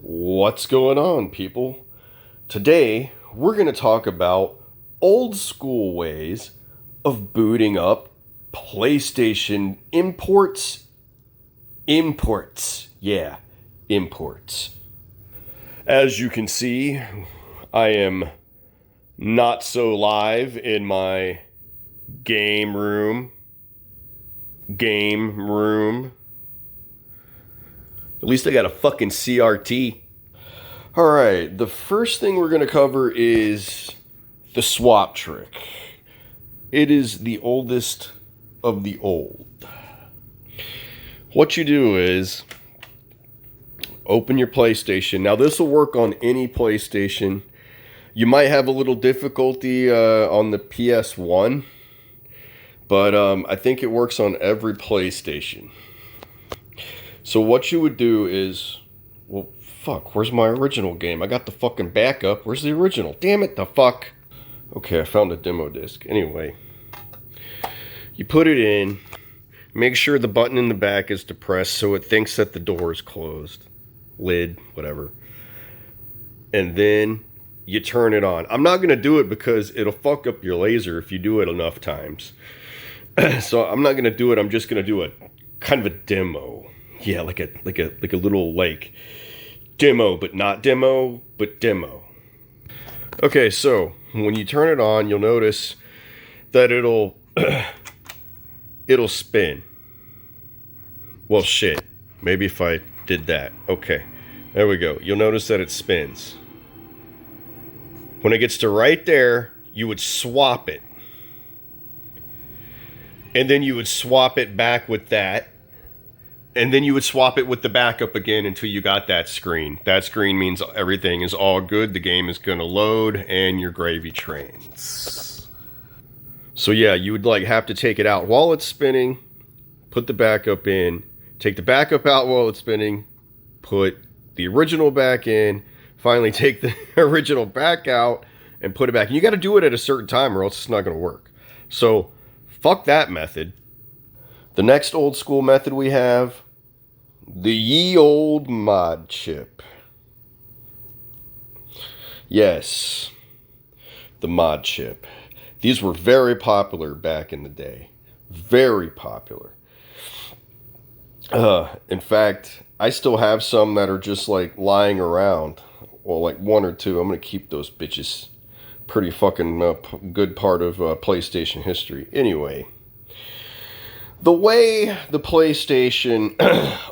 What's going on, people? Today, we're going to talk about old school ways of booting up PlayStation imports. Imports. Yeah, imports. As you can see, I am not so live in my game room. Game room. At least I got a fucking CRT. Alright, the first thing we're going to cover is the swap trick. It is the oldest of the old. What you do is open your PlayStation. Now, this will work on any PlayStation. You might have a little difficulty on the PS1, but I think it works on every PlayStation. So what you would do is, well, fuck, where's my original game? I got the fucking backup. Where's the original? Damn it, the fuck. Okay, I found a demo disc. Anyway, you put it in. Make sure the button in the back is depressed so it thinks that the door is closed. Lid, whatever. And then you turn it on. I'm not going to do it because it'll fuck up your laser if you do it enough times. So I'm not going to do it. I'm just going to do a kind of a demo. Yeah, like a little demo, but not demo, but demo. Okay, so when you turn it on, you'll notice that it'll spin. Well, shit. Maybe if I did that. Okay, there we go. You'll notice that it spins. When it gets to right there, you would swap it. And then you would swap it back with that. And then you would swap it with the backup again until you got that screen. That screen means everything is all good. The game is going to load and your gravy trains. So yeah, you would have to take it out while it's spinning, put the backup in, take the backup out while it's spinning, put the original back in, finally take the original back out and put it back. And you got to do it at a certain time or else it's not going to work. So fuck that method. The next old school method we have, the ye old mod chip. Yes, the mod chip. These were very popular back in the day. Very popular. In fact, I still have some that are just lying around. Well, one or two. I'm going to keep those bitches. Pretty fucking good part of PlayStation history. Anyway. The way the PlayStation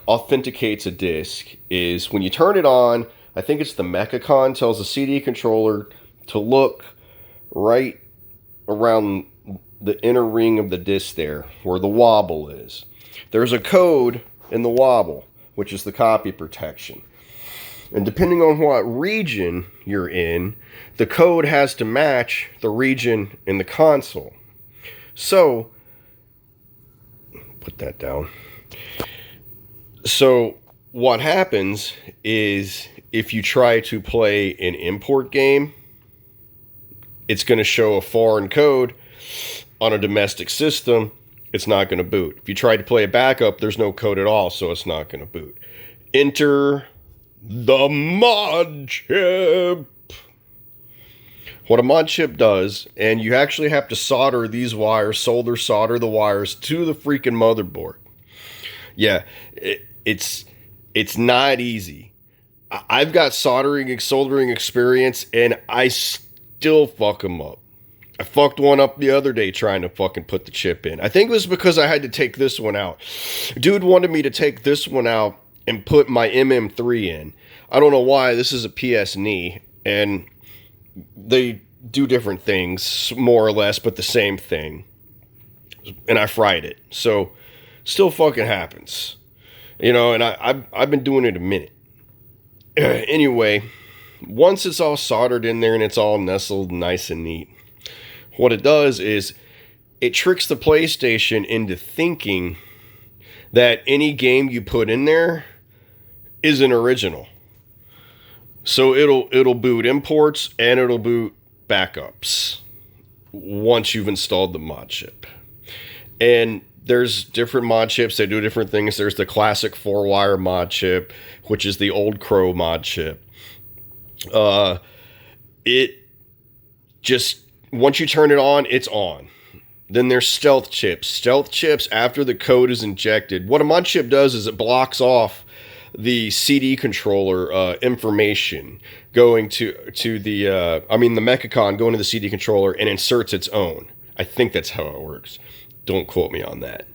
authenticates a disc is when you turn it on, I think it's the Mechacon tells the CD controller to look right around the inner ring of the disc there, where the wobble is. There's a code in the wobble, which is the copy protection. And depending on what region you're in, the code has to match the region in the console. So put that down. So what happens is if you try to play an import game, it's going to show a foreign code on a domestic system. It's not going to boot. If you try to play a backup, there's no code at all, so it's not going to boot. Enter the mod chip. What a mod chip does, and you actually have to solder these wires, solder the wires to the freaking motherboard. Yeah, it's not easy. I've got soldering experience, and I still fuck them up. I fucked one up the other day trying to fucking put the chip in. I think it was because I had to take this one out. Dude wanted me to take this one out and put my MM3 in. I don't know why. This is a PS&E, and they do different things, more or less, but the same thing. And I fried it. So, still fucking happens. You know, and I've been doing it a minute. Anyway, once it's all soldered in there and it's all nestled nice and neat, what it does is it tricks the PlayStation into thinking that any game you put in there is an original. So it'll boot imports and it'll boot backups once you've installed the mod chip. And there's different mod chips that do different things. There's the classic 4-wire mod chip, which is the old Crow mod chip. It just, once you turn it on, it's on. Then there's stealth chips. Stealth chips, after the code is injected, what a mod chip does is it blocks off the CD controller information going to the the Mechacon going to the CD controller and inserts its own. I think that's how it works. Don't quote me on that.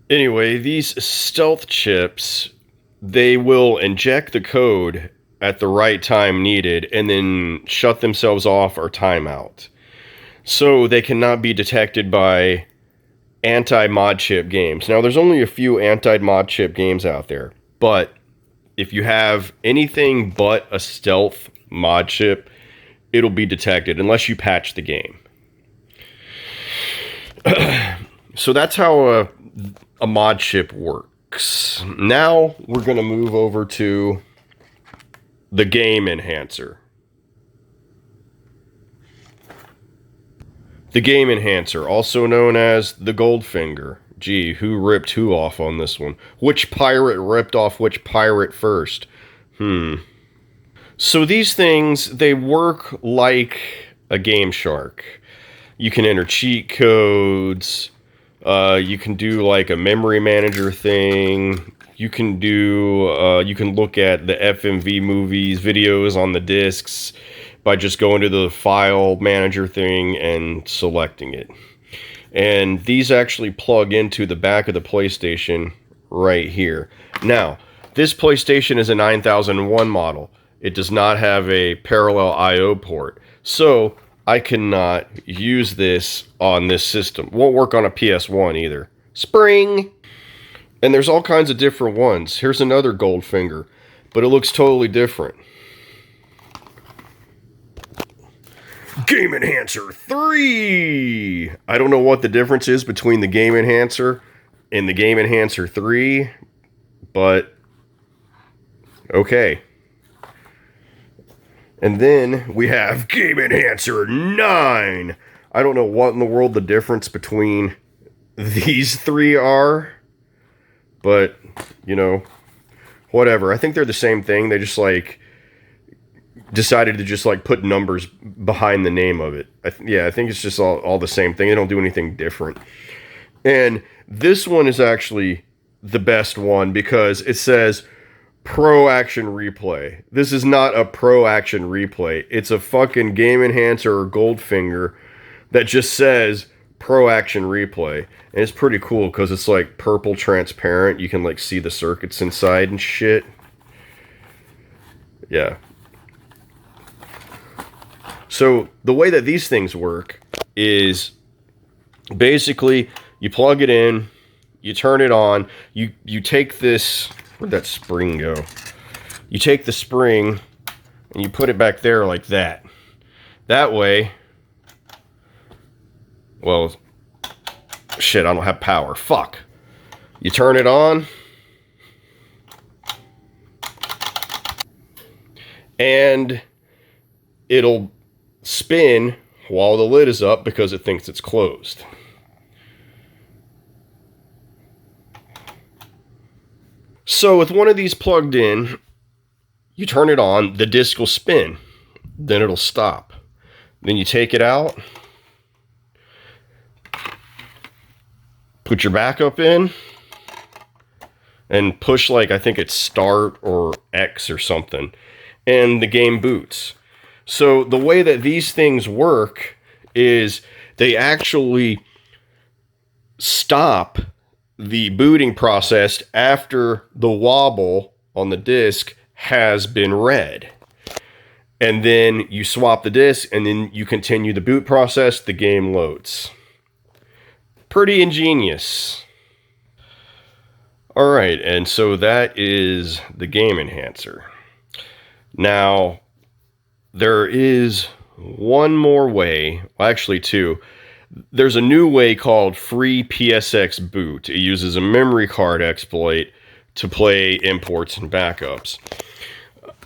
Anyway, these stealth chips, they will inject the code at the right time needed and then shut themselves off or timeout. So they cannot be detected by anti-mod chip games. Now, there's only a few anti-mod chip games out there, but if you have anything but a stealth mod chip, it'll be detected unless you patch the game. So that's how a mod chip works. Now we're going to move over to the game enhancer. The game enhancer, also known as the Goldfinger. Gee, who ripped who off on this one? Which pirate ripped off which pirate first? So these things, they work like a Game Shark. You can enter cheat codes. You can do like a memory manager thing. You can do, you can look at the FMV movies, videos on the discs by just going to the file manager thing and selecting it. And these actually plug into the back of the PlayStation right here. Now, this PlayStation is a 9001 model. It does not have a parallel I/O port. So I cannot use this on this system. Won't work on a PS1 either. Spring! And there's all kinds of different ones. Here's another Goldfinger, but it looks totally different. Game Enhancer 3! I don't know what the difference is between the Game Enhancer and the Game Enhancer 3, but okay. And then we have Game Enhancer 9! I don't know what in the world the difference between these three are, but, you know, whatever. I think they're the same thing. They just, like, decided to just like put numbers behind the name of it. I think it's just all the same thing. They don't do anything different. And this one is actually the best one because it says Pro Action Replay. This is not a Pro Action Replay. It's a fucking Game Enhancer or Goldfinger that just says Pro Action Replay. And it's pretty cool because it's like purple transparent. You can like see the circuits inside and shit. Yeah. So the way that these things work is basically you plug it in, you turn it on, you take this, where'd that spring go? You take the spring and you put it back there like that. That way, well, shit, I don't have power. Fuck. You turn it on, and it'll spin while the lid is up because it thinks it's closed. So with one of these plugged in, you turn it on, the disc will spin, then it'll stop. Then you take it out, put your backup in, and push like, I think it's start or X or something, and the game boots. So the way that these things work is they actually stop the booting process after the wobble on the disc has been read. And then you swap the disc and then you continue the boot process, the game loads. Pretty ingenious. Alright, and so that is the Game Enhancer. Now, there is one more way, well, actually two. There's a new way called Free PSX Boot. It uses a memory card exploit to play imports and backups.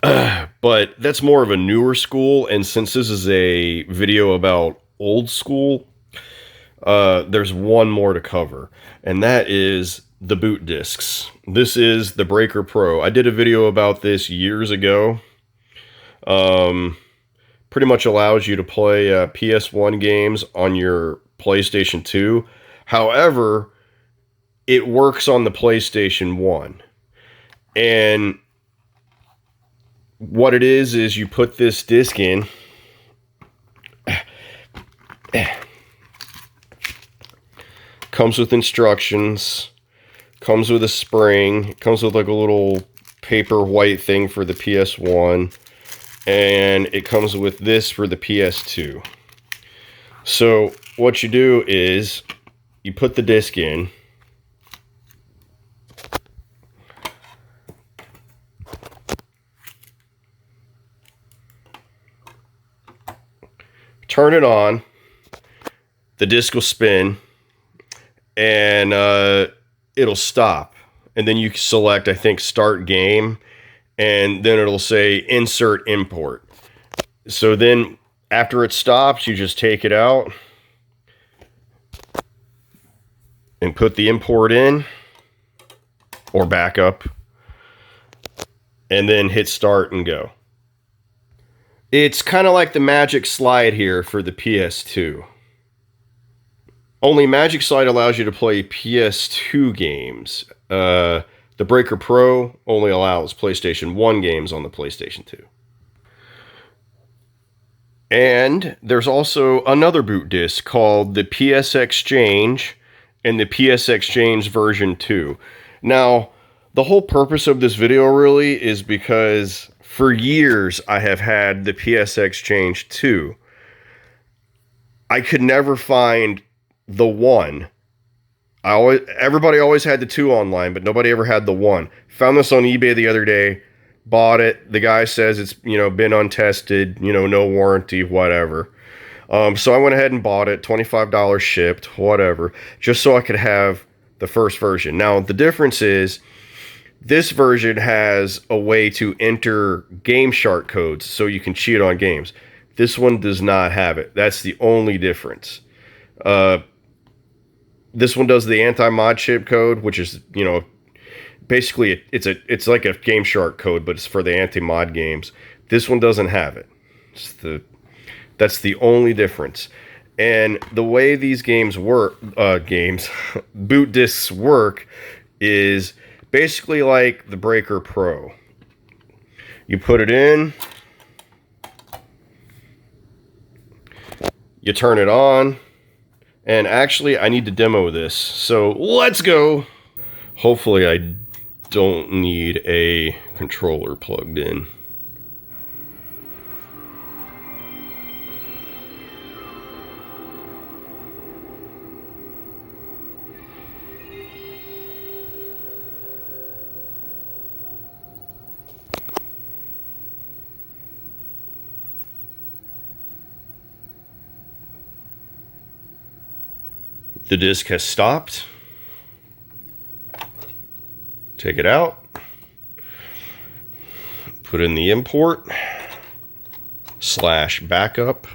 But that's more of a newer school, and since this is a video about old school, there's one more to cover, and that is the boot discs. This is the Breaker Pro. I did a video about this years ago. Pretty much allows you to play PS1 games on your PlayStation 2. However, it works on the PlayStation 1. And what it is you put this disc in. Comes with instructions. Comes with a spring. Comes with like a little paper white thing for the PS1. And it comes with this for the PS2. So what you do is you put the disc in. Turn it on. The disc will spin. And it'll stop. And then you select, I think, start game. And then it'll say insert import. So then after it stops, you just take it out and put the import in or backup and then hit start and go. It's kind of like the Magic Slide here for the PS2. Only Magic Slide allows you to play PS2 games. The Breaker Pro only allows PlayStation 1 games on the PlayStation 2. And there's also another boot disc called the PS Exchange and the PS Exchange version 2. Now, the whole purpose of this video really is because for years I have had the PS Exchange 2. I could never find the 1. Everybody always had the 2 online, but nobody ever had the 1. Found this on eBay the other day, bought it. The guy says it's, been untested, no warranty, whatever. So I went ahead and bought it, $25 shipped, whatever, just so I could have the first version. Now, the difference is this version has a way to enter Game Shark codes so you can cheat on games. This one does not have it. That's the only difference. This one does the anti-mod chip code, which is, basically it's like a Game Shark code, but it's for the anti-mod games. This one doesn't have it. That's the only difference. And the way these games work, boot discs work, is basically like the Breaker Pro. You put it in, you turn it on. And actually, I need to demo this, so let's go! Hopefully I don't need a controller plugged in. The disc has stopped. Take it out. Put in the import / backup.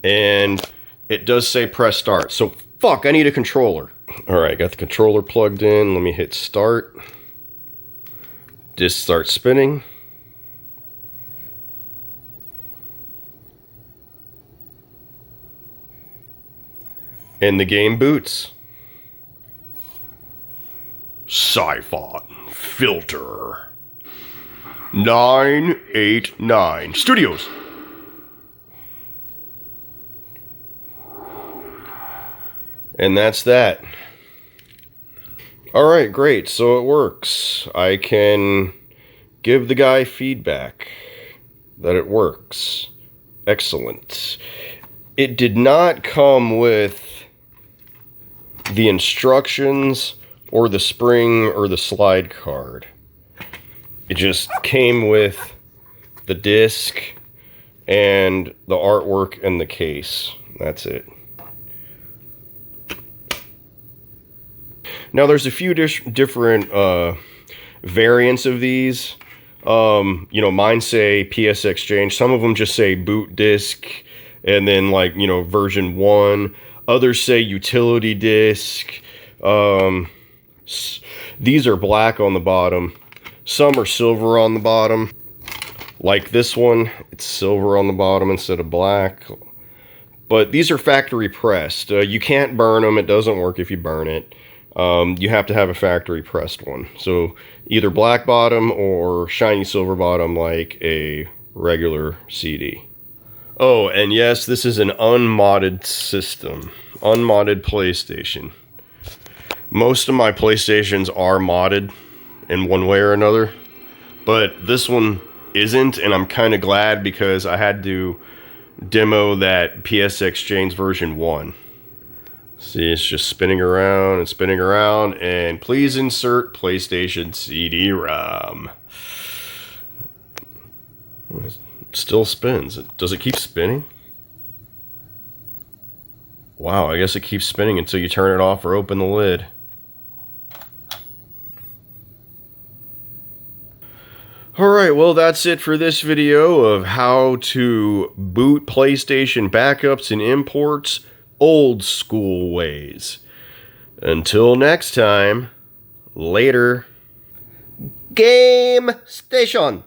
And it does say press start. So fuck, I need a controller. Alright, got the controller plugged in. Let me hit start. Disc starts spinning. And the game boots. Sci-Fi Filter 989 Studios. And that's that. Alright, great. So it works. I can give the guy feedback that it works. Excellent. It did not come with the instructions or the spring or the slide card. It just came with the disc and the artwork and the case. That's it. Now there's a few different variants of these. Mine say PS Exchange. Some of them just say boot disc and then version 1. Others say utility disk. These are black on the bottom. Some are silver on the bottom. Like this one, it's silver on the bottom instead of black. But these are factory pressed. You can't burn them. It doesn't work if you burn it. You have to have a factory pressed one. So either black bottom or shiny silver bottom like a regular CD. Oh, and yes, this is an unmodded system. Unmodded PlayStation. Most of my PlayStations are modded in one way or another. But this one isn't, and I'm kind of glad because I had to demo that PS Exchange version 1. See, it's just spinning around and spinning around, and please insert PlayStation CD-ROM. It still spins. Does it keep spinning? Wow, I guess it keeps spinning until you turn it off or open the lid. Alright, well that's it for this video of how to boot PlayStation backups and imports old school ways. Until next time, later. Game Station!